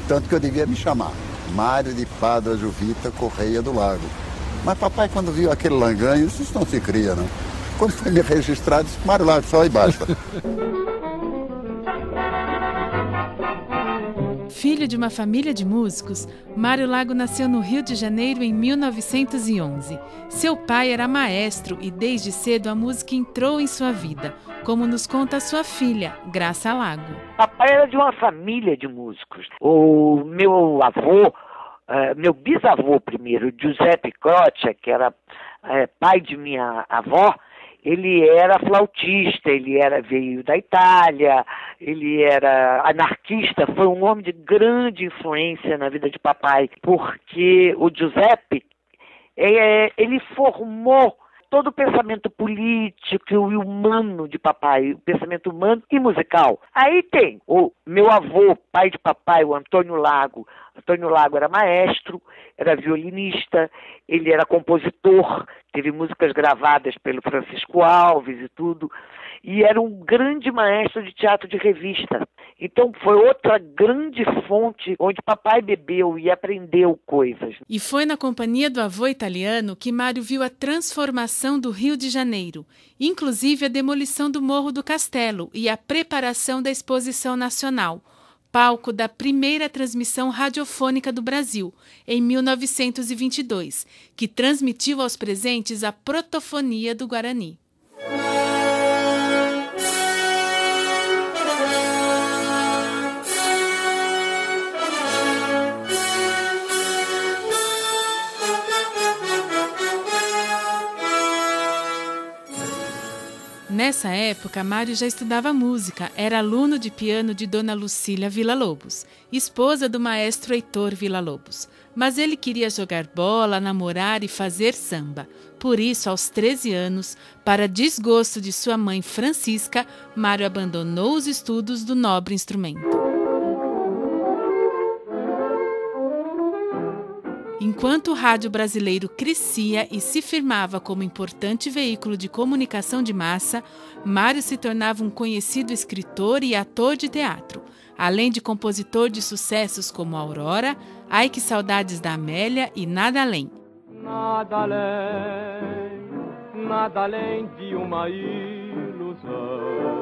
Tanto que eu devia me chamar Mário de Padua Juvita Correia do Lago. Mas papai, quando viu aquele langanho, isso não se cria, não. Quando foi me registrar, disse Mário Lago só e basta. Filho de uma família de músicos, Mário Lago nasceu no Rio de Janeiro em 1911. Seu pai era maestro e desde cedo a música entrou em sua vida, como nos conta sua filha, Graça Lago. Papai era de uma família de músicos. O meu avô, meu bisavô primeiro, Giuseppe Croccia, que era pai de minha avó, ele era flautista, veio da Itália, ele era anarquista, foi um homem de grande influência na vida de papai, porque o Giuseppe, ele formou todo o pensamento político e humano de papai, o pensamento humano e musical. Aí tem o meu avô, pai de papai, o Antônio Lago. Antônio Lago era maestro, era violinista, ele era compositor, teve músicas gravadas pelo Francisco Alves e tudo, e era um grande maestro de teatro de revista. Então foi outra grande fonte onde papai bebeu e aprendeu coisas. E foi na companhia do avô italiano que Mário viu a transformação do Rio de Janeiro, inclusive a demolição do Morro do Castelo e a preparação da Exposição Nacional, palco da primeira transmissão radiofônica do Brasil, em 1922, que transmitiu aos presentes a protofonia do Guarani. Nessa época, Mário já estudava música, era aluno de piano de Dona Lucília Villa-Lobos, esposa do maestro Heitor Villa-Lobos. Mas ele queria jogar bola, namorar e fazer samba. Por isso, aos 13 anos, para desgosto de sua mãe Francisca, Mário abandonou os estudos do nobre instrumento. Enquanto o rádio brasileiro crescia e se firmava como importante veículo de comunicação de massa, Mário se tornava um conhecido escritor e ator de teatro, além de compositor de sucessos como Aurora, Ai Que Saudades da Amélia e Nada Além. Nada além de uma ilusão.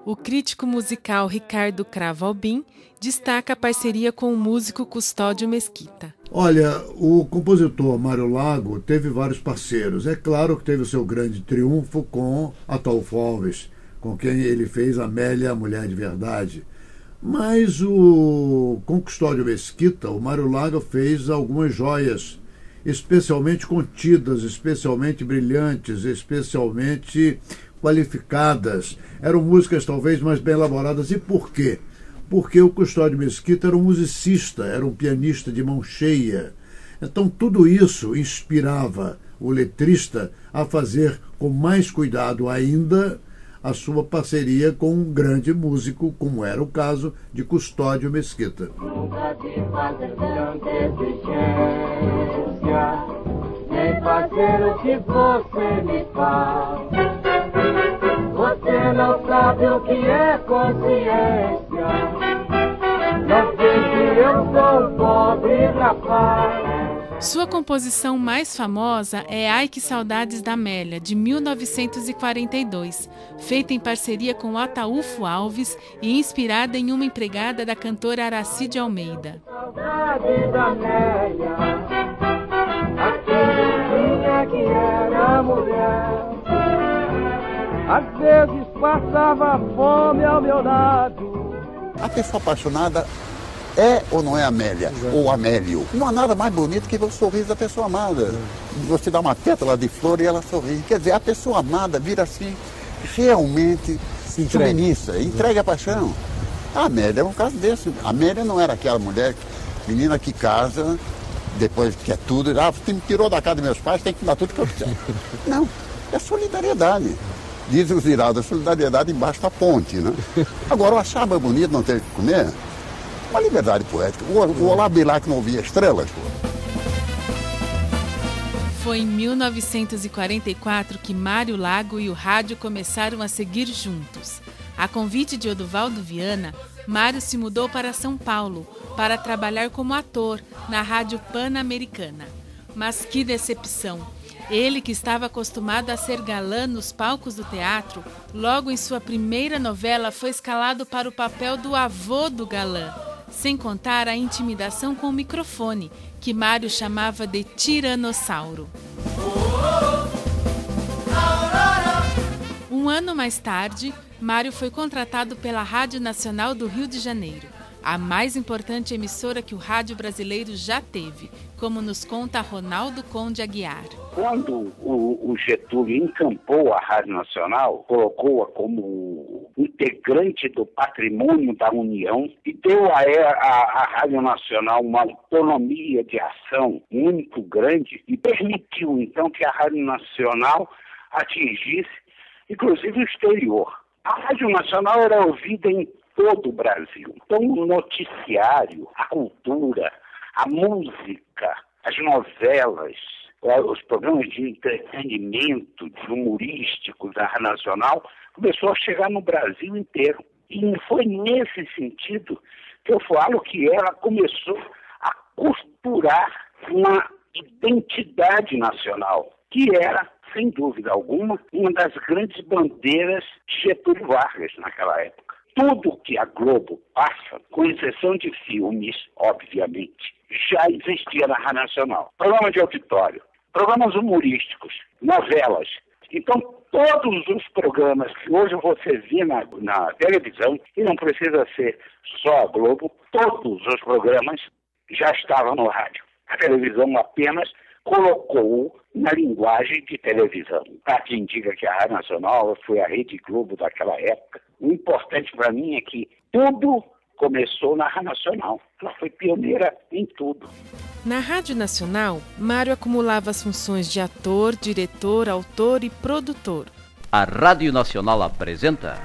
O crítico musical Ricardo Cravo Albim destaca a parceria com o músico Custódio Mesquita. Olha, o compositor Mário Lago teve vários parceiros. É claro que teve o seu grande triunfo com Ataúfo Alves, com quem ele fez Amélia, a Mulher de Verdade. Mas com Custódio Mesquita, o Mário Lago fez algumas joias, especialmente contidas, especialmente brilhantes, especialmente qualificadas. Eram músicas talvez mais bem elaboradas. E por quê? Porque o Custódio Mesquita era um musicista, era um pianista de mão cheia. Então tudo isso inspirava o letrista a fazer com mais cuidado ainda a sua parceria com um grande músico, como era o caso de Custódio Mesquita. Nunca te fazer tanta exigência, nem fazer o que você me faz. Você não sabe o que é consciência, não sei que eu sou um pobre rapaz. Sua composição mais famosa é Ai Que Saudades da Amélia, de 1942, feita em parceria com Ataúfo Alves e inspirada em uma empregada da cantora Aracy de Almeida. Saudades da Amélia, aquele que era mulher, às vezes passava fome ao meu lado. A pessoa apaixonada é ou não é Amélia? Ou Amélio? Não há nada mais bonito que ver o sorriso da pessoa amada. Você dá uma pétala de flor e ela sorri. Quer dizer, a pessoa amada vira assim, realmente submissa, entrega a paixão. A Amélia é um caso desse. A Amélia não era aquela mulher, menina que casa, depois quer tudo, você me tirou da casa dos meus pais, tem que dar tudo que eu quiser. Não, é solidariedade. Dizem os irados, a solidariedade embaixo da ponte, né? Agora, o achava bonito, não teve que comer. Uma liberdade poética. O Olá Bilac não ouvia estrelas. Foi em 1944 que Mário Lago e o rádio começaram a seguir juntos. A convite de Oduvaldo Viana, Mário se mudou para São Paulo para trabalhar como ator na Rádio Pan-Americana. Mas que decepção! Ele, que estava acostumado a ser galã nos palcos do teatro, logo em sua primeira novela foi escalado para o papel do avô do galã, sem contar a intimidação com o microfone, que Mário chamava de tiranossauro. Um ano mais tarde, Mário foi contratado pela Rádio Nacional do Rio de Janeiro, a mais importante emissora que o rádio brasileiro já teve, como nos conta Ronaldo Conde Aguiar. Quando o Getúlio encampou a Rádio Nacional, colocou-a como integrante do patrimônio da União e deu à Rádio Nacional uma autonomia de ação muito grande e permitiu, então, que a Rádio Nacional atingisse, inclusive, o exterior. A Rádio Nacional era ouvida em todo o Brasil. Então, o noticiário, a cultura, a música, as novelas, os programas de entretenimento, de humorísticos da Rádio Nacional, começou a chegar no Brasil inteiro. E foi nesse sentido que eu falo que ela começou a costurar uma identidade nacional, que era, sem dúvida alguma, uma das grandes bandeiras de Getúlio Vargas naquela época. Tudo que a Globo passa, com exceção de filmes, obviamente, já existia na Rádio Nacional. Programa de auditório, programas humorísticos, novelas. Então, todos os programas que hoje você vê na televisão, e não precisa ser só a Globo, todos os programas já estavam no rádio. A televisão apenas colocou na linguagem de televisão. Há quem diga que a Rádio Nacional foi a Rede Globo daquela época. O importante para mim é que tudo começou na Rádio Nacional. Ela foi pioneira em tudo. Na Rádio Nacional, Mário acumulava as funções de ator, diretor, autor e produtor. A Rádio Nacional apresenta...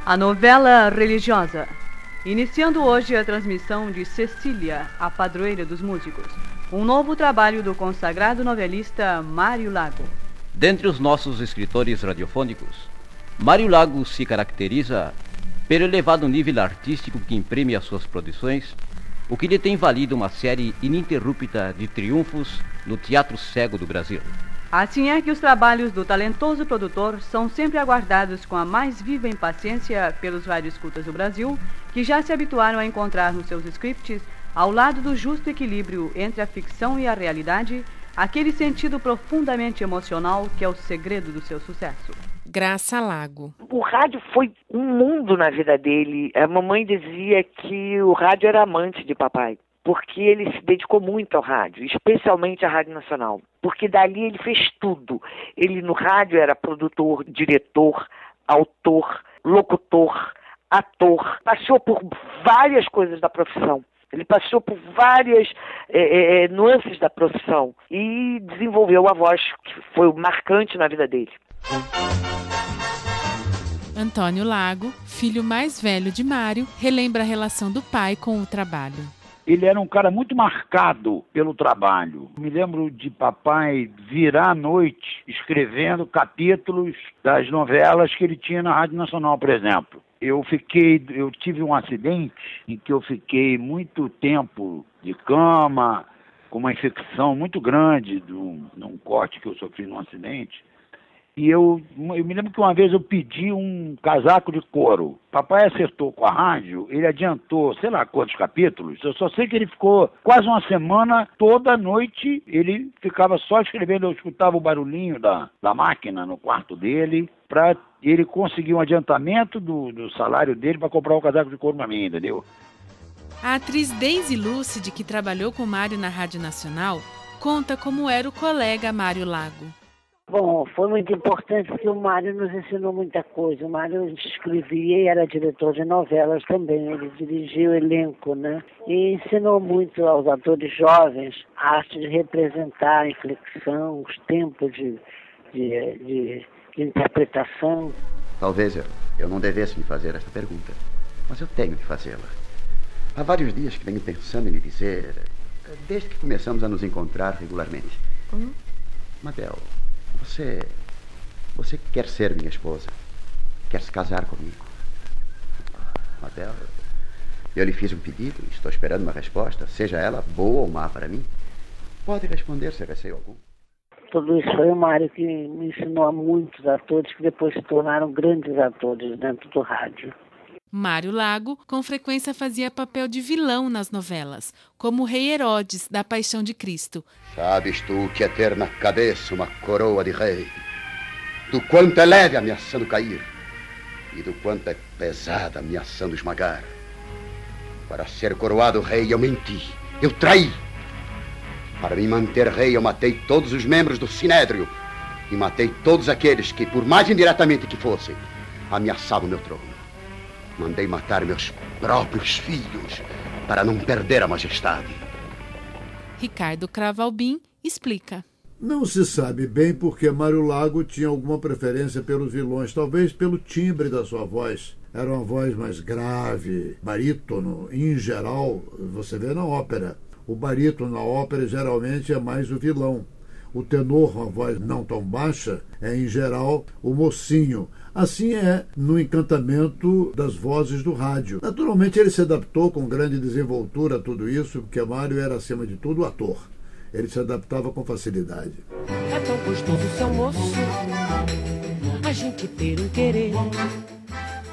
A novela religiosa. Iniciando hoje a transmissão de Cecília, a padroeira dos músicos. Um novo trabalho do consagrado novelista Mário Lago. Dentre os nossos escritores radiofônicos, Mário Lago se caracteriza pelo elevado nível artístico que imprime às suas produções, o que lhe tem valido uma série ininterrupta de triunfos no teatro cego do Brasil. Assim é que os trabalhos do talentoso produtor são sempre aguardados com a mais viva impaciência pelos radioescutas do Brasil, que já se habituaram a encontrar nos seus scripts, ao lado do justo equilíbrio entre a ficção e a realidade, aquele sentido profundamente emocional que é o segredo do seu sucesso. Graça Lago. O rádio foi um mundo na vida dele. A mamãe dizia que o rádio era amante de papai, porque ele se dedicou muito ao rádio, especialmente à Rádio Nacional, porque dali ele fez tudo. Ele no rádio era produtor, diretor, autor, locutor, ator, passou por várias coisas da profissão. Ele passou por várias nuances da profissão e desenvolveu a voz, que foi marcante na vida dele. Antônio Lago, filho mais velho de Mário, relembra a relação do pai com o trabalho. Ele era um cara muito marcado pelo trabalho. Me lembro de papai virar à noite escrevendo capítulos das novelas que ele tinha na Rádio Nacional, por exemplo. Eu tive um acidente em que eu fiquei muito tempo de cama, com uma infecção muito grande num corte que eu sofri num acidente. E eu me lembro que uma vez eu pedi um casaco de couro. Papai acertou com a rádio, ele adiantou, sei lá quantos capítulos. Eu só sei que ele ficou quase uma semana, toda noite, ele ficava só escrevendo. Eu escutava o barulhinho da máquina no quarto dele, para ele conseguir um adiantamento do salário dele para comprar um casaco de couro para mim, entendeu? A atriz Daisy Lúcide, que trabalhou com Mário na Rádio Nacional, conta como era o colega Mário Lago. Bom, foi muito importante porque o Mário nos ensinou muita coisa. O Mário escrevia e era diretor de novelas também. Ele dirigia o elenco, né? E ensinou muito aos atores jovens a arte de representar a inflexão, os tempos de interpretação. Talvez eu não devesse me fazer essa pergunta, mas eu tenho que fazê-la. Há vários dias que venho pensando em lhe dizer... Desde que começamos a nos encontrar regularmente. Mabel, você quer ser minha esposa? Quer se casar comigo? Mabel, eu lhe fiz um pedido e estou esperando uma resposta, seja ela boa ou má para mim. Pode responder sem receio algum. Tudo isso foi o Mário que me ensinou a muitos atores que depois se tornaram grandes atores dentro do rádio. Mário Lago, com frequência, fazia papel de vilão nas novelas, como o rei Herodes, da Paixão de Cristo. Sabes tu que é ter na cabeça uma coroa de rei, do quanto é leve ameaçando cair, e do quanto é pesada ameaçando esmagar. Para ser coroado rei eu menti, eu traí. Para me manter rei eu matei todos os membros do Sinédrio e matei todos aqueles que, por mais indiretamente que fossem, ameaçavam meu trono. Mandei matar meus próprios filhos para não perder a majestade. Ricardo Cravalbim explica. Não se sabe bem porque Mário Lago tinha alguma preferência pelos vilões, talvez pelo timbre da sua voz. Era uma voz mais grave, barítono, em geral, você vê na ópera. O barítono na ópera geralmente é mais o vilão. O tenor, uma voz não tão baixa, é em geral o mocinho. Assim é no encantamento das vozes do rádio. Naturalmente ele se adaptou com grande desenvoltura a tudo isso, porque Mário era, acima de tudo, ator. Ele se adaptava com facilidade. É tão gostoso ser moço, a gente ter um querer.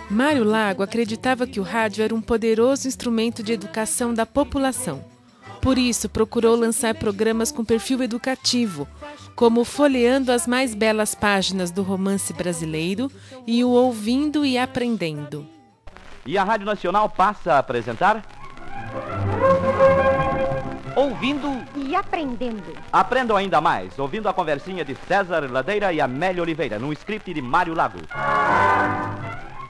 Mário Lago acreditava que o rádio era um poderoso instrumento de educação da população. Por isso, procurou lançar programas com perfil educativo, como Folheando as Mais Belas Páginas do Romance Brasileiro e o Ouvindo e Aprendendo. E a Rádio Nacional passa a apresentar... Ouvindo e Aprendendo. Aprendam ainda mais, ouvindo a conversinha de César Ladeira e Amélia Oliveira, num script de Mário Lago.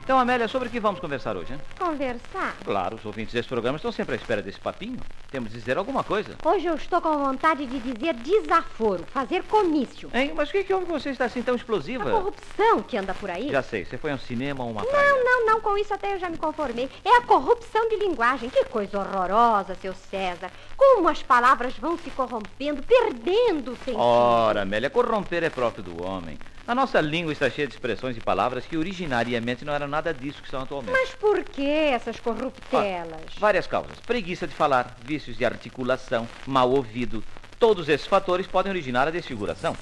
Então, Amélia, sobre o que vamos conversar hoje, hein? Conversar? Claro, os ouvintes desse programa estão sempre à espera desse papinho. Temos de dizer alguma coisa. Hoje eu estou com vontade de dizer desaforo, fazer comício. Hein? Mas o que houve que você está assim tão explosiva? A corrupção que anda por aí. Já sei, você foi a um cinema ou uma praia? Não, com isso até eu já me conformei. É a corrupção de linguagem. Que coisa horrorosa, seu César. Como as palavras vão se corrompendo, perdendo o sentido. Ora, Amélia, corromper é próprio do homem. A nossa língua está cheia de expressões e palavras que originariamente não eram nada disso que são atualmente. Mas por que essas corruptelas? Várias causas. Preguiça de falar, vícios de articulação, mau ouvido. Todos esses fatores podem originar a desfiguração.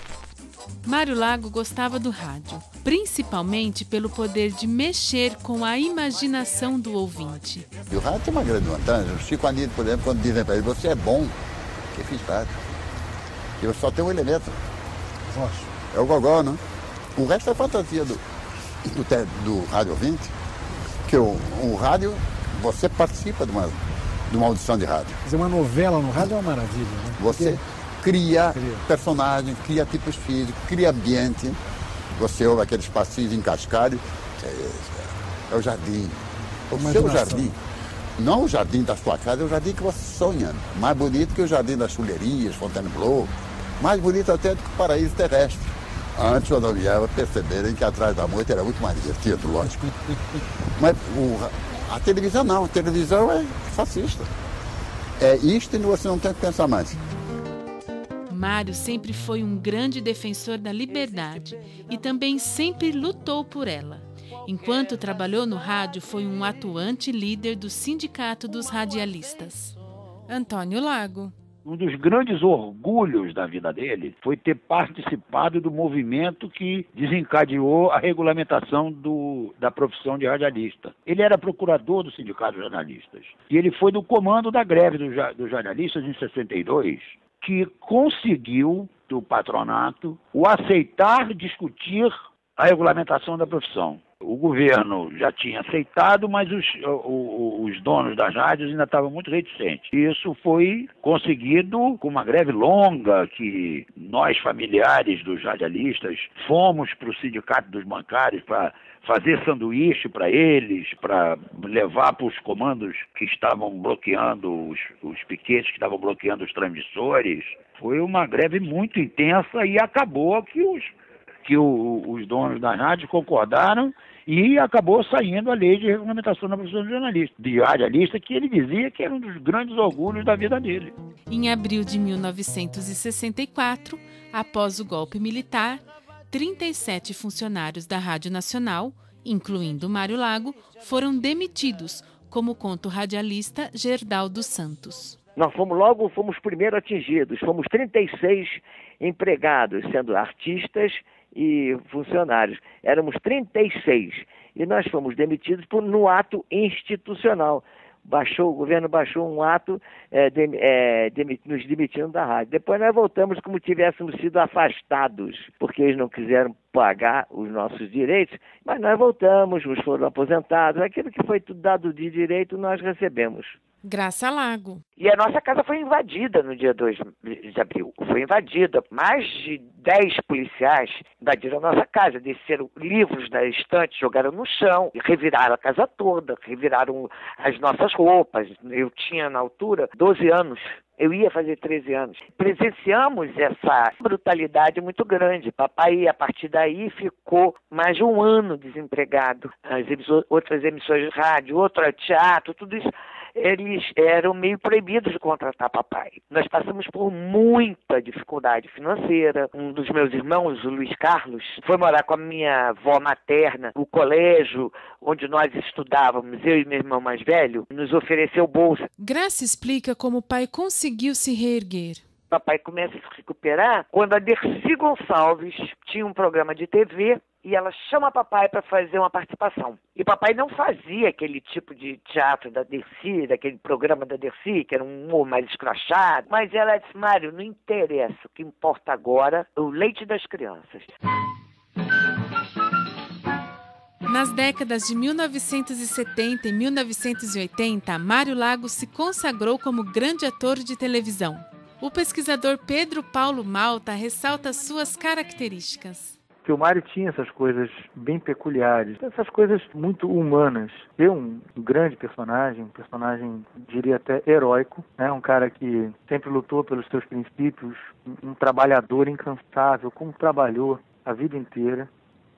Mário Lago gostava do rádio, principalmente pelo poder de mexer com a imaginação do ouvinte. E o rádio tem uma grande vantagem. O Chico Anísio, por exemplo, quando dizem para ele, você é bom, que fiz rádio. E eu só tenho um elemento. É o gogó, né? O resto é fantasia do rádio ouvinte, que o rádio, você participa de uma audição de rádio. Fazer uma novela no rádio é uma maravilha, né? Você cria personagens, cria tipos físicos, cria ambiente. Você ouve aqueles passinhos em cascalho, é o jardim. O seu jardim, não o jardim da sua casa, é o jardim que você sonha. Mais bonito que o jardim das Chulerias, Fontainebleau, mais bonito até do que o paraíso terrestre. Antes, quando eu vier, perceberem que atrás da moita era muito mais divertido, lógico. Mas a televisão não, a televisão é fascista. É isto e você não tem que pensar mais. Mário sempre foi um grande defensor da liberdade e também sempre lutou por ela. Enquanto trabalhou no rádio, foi um atuante líder do Sindicato dos Radialistas. Antônio Lago. Um dos grandes orgulhos da vida dele foi ter participado do movimento que desencadeou a regulamentação da profissão de radialista. Ele era procurador do Sindicato dos Jornalistas e ele foi no comando da greve dos jornalistas em 62, que conseguiu, do patronato, o aceitar discutir a regulamentação da profissão. O governo já tinha aceitado, mas os donos das rádios ainda estavam muito reticentes. Isso foi conseguido com uma greve longa, que nós, familiares dos radialistas, fomos para o Sindicato dos Bancários para fazer sanduíche para eles, para levar para os comandos que estavam bloqueando, os piquetes que estavam bloqueando os transmissores. Foi uma greve muito intensa e acabou que que os donos das rádios concordaram e acabou saindo a lei de regulamentação da profissão de radialista, que ele dizia que era um dos grandes orgulhos da vida dele. Em abril de 1964, após o golpe militar, 37 funcionários da Rádio Nacional, incluindo Mário Lago, foram demitidos, como conta o radialista Gerdaldo Santos. Nós fomos primeiro atingidos, fomos 36 empregados, sendo artistas e funcionários. Éramos 36 e nós fomos demitidos no ato institucional. O governo baixou um ato nos demitindo da rádio. Depois nós voltamos como tivéssemos sido afastados, porque eles não quiseram pagar os nossos direitos, mas nós voltamos, nos foram aposentados. Aquilo que foi tudo dado de direito, nós recebemos. Graça Lago. E a nossa casa foi invadida no dia 2 de abril. Foi invadida. Mais de 10 policiais invadiram a nossa casa, desceram livros da estante, jogaram no chão, reviraram a casa toda, reviraram as nossas roupas. Eu tinha, na altura, 12 anos. Eu ia fazer 13 anos. Presenciamos essa brutalidade muito grande. Papai, a partir daí, ficou mais de um ano desempregado. Outras emissoras de rádio, outro teatro, tudo isso, eles eram meio proibidos de contratar papai. Nós passamos por muita dificuldade financeira. Um dos meus irmãos, o Luiz Carlos, foi morar com a minha avó materna. O colégio onde nós estudávamos, eu e meu irmão mais velho, nos ofereceu bolsa. Graça explica como o pai conseguiu se reerguer. Papai começa a se recuperar quando a Dercy Gonçalves tinha um programa de TV e ela chama papai para fazer uma participação. E papai não fazia aquele tipo de teatro da Dercy, daquele programa da Dercy, que era um humor mais escrachado. Mas ela disse: Mário, não interessa, o que importa agora é o leite das crianças. Nas décadas de 1970 e 1980, Mário Lago se consagrou como grande ator de televisão. O pesquisador Pedro Paulo Malta ressalta suas características. Que o Mário tinha essas coisas bem peculiares, essas coisas muito humanas. Um grande personagem, diria até heróico, né? Um cara que sempre lutou pelos seus princípios, um trabalhador incansável, como trabalhou a vida inteira,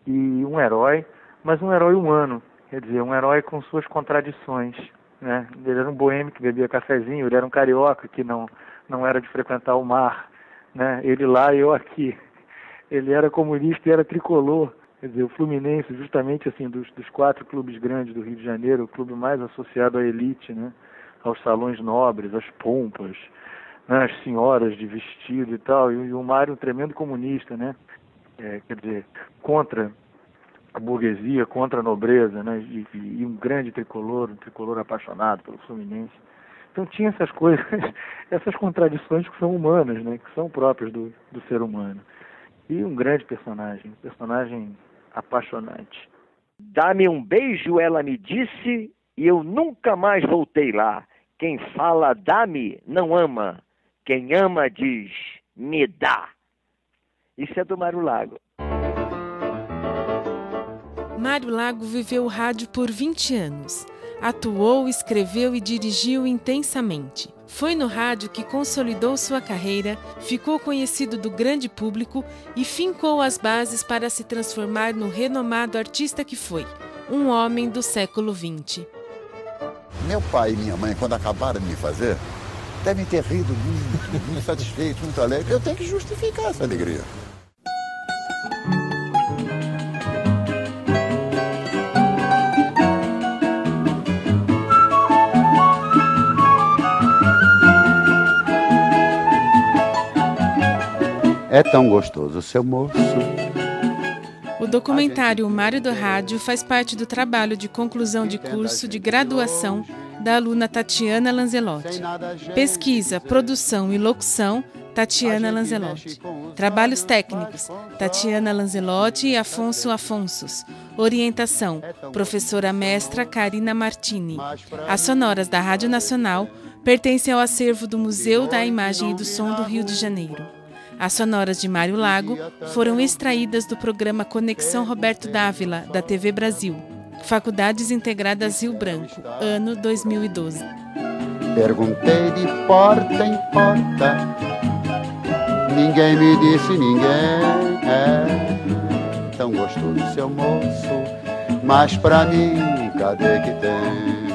e um herói, mas um herói humano, quer dizer, um herói com suas contradições, né? Ele era um boêmio que bebia cafezinho, ele era um carioca que não era de frequentar o mar, né? Ele lá e eu aqui. Ele era comunista e era tricolor. Quer dizer, o Fluminense, justamente assim, dos 4 clubes grandes do Rio de Janeiro, o clube mais associado à elite, né? Aos salões nobres, às pompas, né? As senhoras de vestido e tal. E o Mário, um tremendo comunista, né? Quer dizer, contra a burguesia, contra a nobreza, né? E um grande tricolor, um tricolor apaixonado pelo Fluminense. Então tinha essas coisas, essas contradições que são humanas, né? Que são próprias do ser humano. E um grande personagem apaixonante. Dá-me um beijo, ela me disse, e eu nunca mais voltei lá. Quem fala dá-me, não ama. Quem ama diz, me dá. Isso é do Mário Lago. Mário Lago viveu o rádio por 20 anos. Atuou, escreveu e dirigiu intensamente. Foi no rádio que consolidou sua carreira, ficou conhecido do grande público e fincou as bases para se transformar no renomado artista que foi, um homem do século XX. Meu pai e minha mãe, quando acabaram de me fazer, devem ter rido muito satisfeitos, muito alegres. Eu tenho que justificar essa alegria. É tão gostoso, seu moço. O documentário O Mário do Rádio faz parte do trabalho de conclusão de curso de graduação da aluna Tatiana Lanzelotti. Pesquisa, produção e locução, Tatiana Lanzelotti. Trabalhos técnicos, Tatiana Lanzelotti e Afonso Afonsos. Orientação, professora mestra Karina Martini. As sonoras da Rádio Nacional pertencem ao acervo do Museu da Imagem e do Som do Rio de Janeiro. As sonoras de Mário Lago foram extraídas do programa Conexão Roberto Dávila, da TV Brasil. Faculdades Integradas Rio Branco, ano 2012. Perguntei de porta em porta, ninguém me disse ninguém. tão gostoso, seu moço, mas pra mim, cadê que tem?